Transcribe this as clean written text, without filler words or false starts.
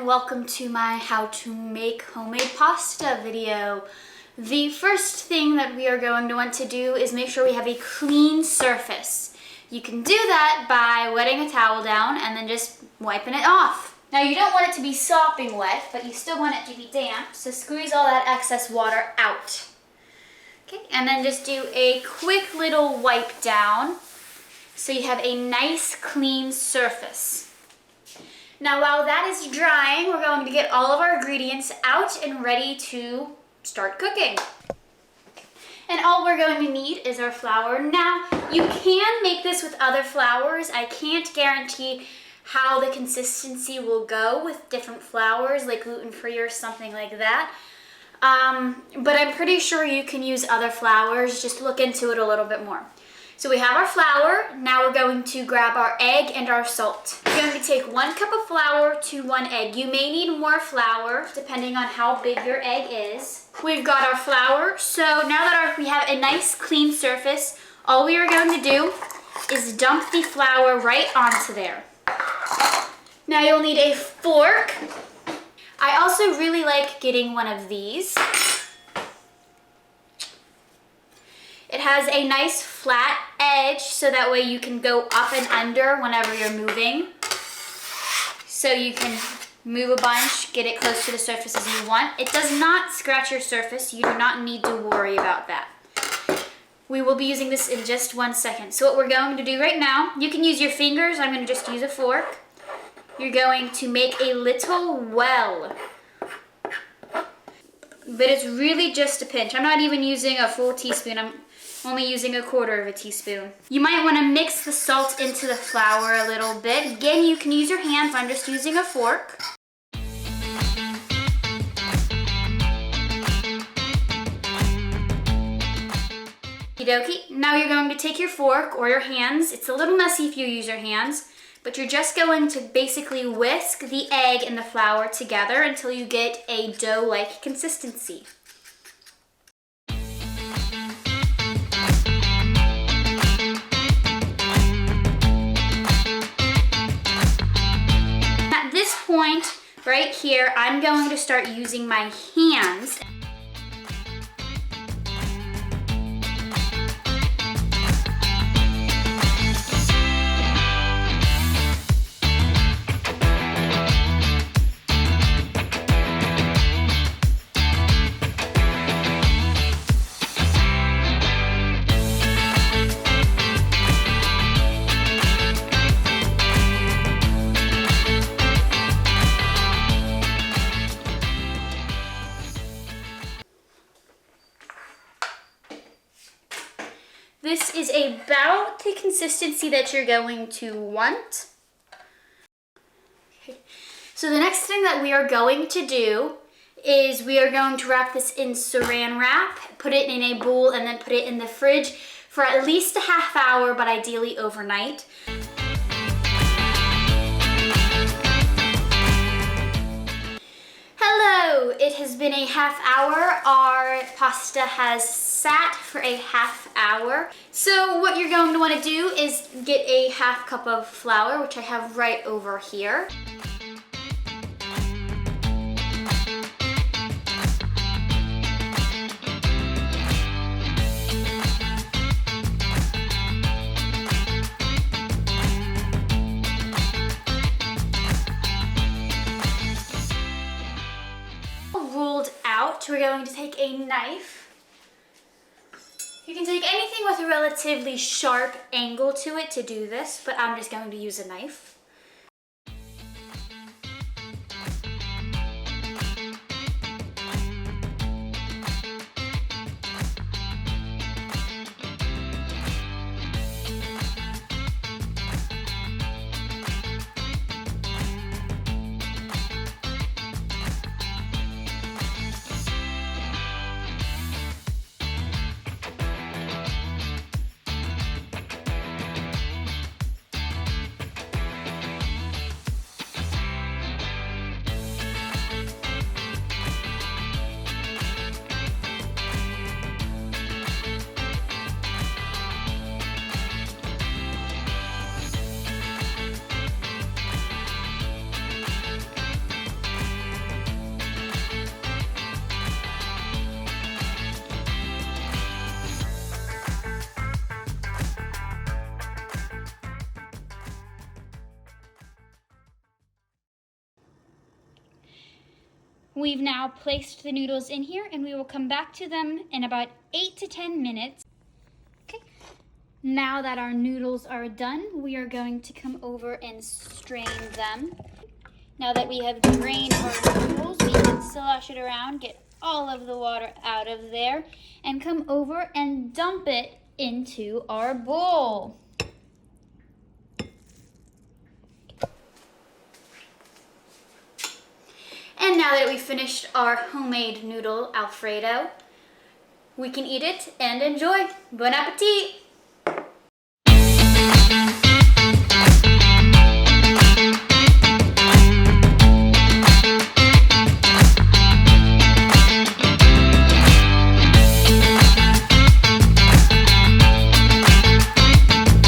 and welcome to my how to make homemade pasta video. The first thing that we are going to want to do is make sure we have a clean surface. You can do that by wetting a towel down and then just wiping it off. Now you don't want it to be sopping wet, but you still want it to be damp, so squeeze all that excess water out. Okay, and then just do a quick little wipe down so you have a nice clean surface. Now while that is drying, we're going to get all of our ingredients out and ready to start cooking. And all we're going to need is our flour. Now, you can make this with other flours. I can't guarantee how the consistency will go with different flours, like gluten-free or something like that. But I'm pretty sure you can use other flours. Just look into it a little bit more. So we have our flour. Now we're going to grab our egg and our salt. We're going to take 1 cup of flour to 1 egg. You may need more flour depending on how big your egg is. We've got our flour. So now that we have a nice clean surface, all we are going to do is dump the flour right onto there. Now you'll need a fork. I also really like getting one of these. It has a nice flat edge so that way you can go up and under whenever you're moving. So you can move a bunch, get it close to the surface as you want. It does not scratch your surface. You do not need to worry about that. We will be using this in just 1 second. So what we're going to do right now, you can use your fingers. I'm going to just use a fork. You're going to make a little well. But it's really just a pinch. I'm not even using a full teaspoon. I'm only using 1/4 of a teaspoon. You might want to mix the salt into the flour a little bit. Again, you can use your hands. I'm just using a fork. Okie dokie. Now you're going to take your fork or your hands. It's a little messy if you use your hands, but you're just going to basically whisk the egg and the flour together until you get a dough-like consistency. At this point, right here, I'm going to start using my hands. This is about the consistency that you're going to want. Okay. So the next thing that we are going to do is we are going to wrap this in saran wrap, put it in a bowl, and then put it in the fridge for at least a ½ hour, but ideally overnight. Hello, it has been a ½ hour. Our pasta has sat for a ½ hour. So what you're going to want to do is get a ½ cup of flour, which I have right over here. Ruled out, we're going to take a knife. You can take anything with a relatively sharp angle to it to do this, but I'm just going to use a knife. We've now placed the noodles in here and we will come back to them in about 8 to 10 minutes. Okay, now that our noodles are done, we are going to come over and strain them. Now that we have drained our noodles, we can slosh it around, get all of the water out of there, and come over and dump it into our bowl. And now that we've finished our homemade noodle Alfredo, we can eat it and enjoy. Bon appetit!